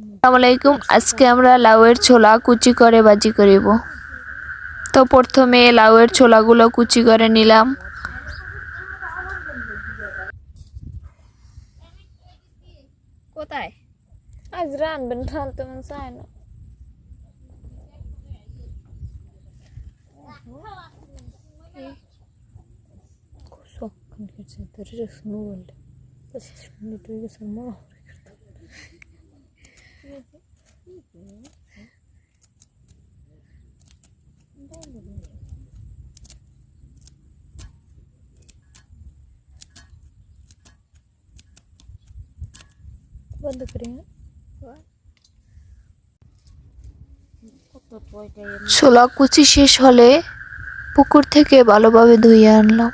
আসসালামু আলাইকুম। আজকে আমরা লাউয়ের ছোলা কুচি করে ভাজি করিব। তো প্রথমে লাউয়ের ছোলাগুলো কুচি করে নিলাম। কোথায় আজ রানবেন রানতে মন চায় না। বন্ধ করি ছোলা কুচি শেষ হলে পুকুর থেকে ভালোভাবে ধুয়ে আনলাম।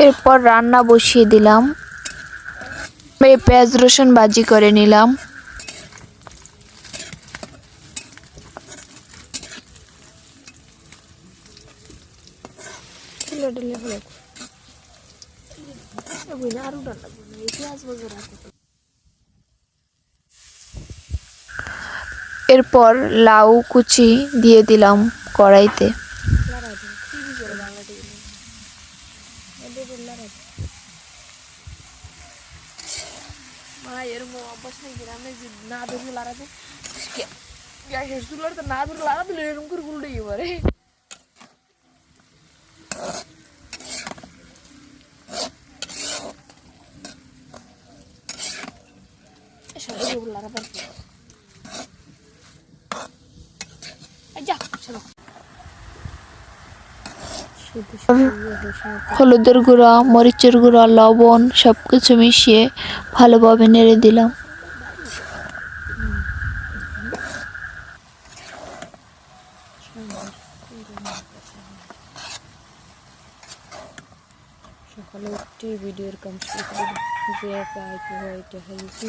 এরপর রান্না বসিয়ে দিলাম। পেঁয়াজ রসুন ভাজি করে নিলাম। এরপর লাউ কুচি দিয়ে দিলাম কড়াইতে। না ধরে লাগাতে গ্যাসের চুলার তো না ধরে লাগা দিলে এরকম করে উল্টে পারে। হলুদের গুঁড়া, মরিচের গুঁড়া, লবণ সবকিছু মিশিয়ে ভালোভাবে নেড়ে দিলাম। সকালে উঠে ভিডিওর কাম শুরু করে যে একা আইতে হয় এটা হয়েছি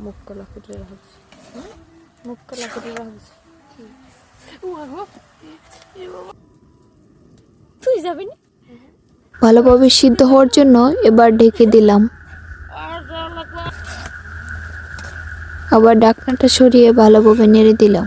মুখ কলা কেটে রাখছি মুখ কলা কেটে রাখছি তুই যাবি না ভালোভাবে সিদ্ধ হওয়ার জন্য এবার ঢেকে দিলাম। আবার ঢাকনাটা সরিয়ে ভালোভাবে নেড়ে দিলাম।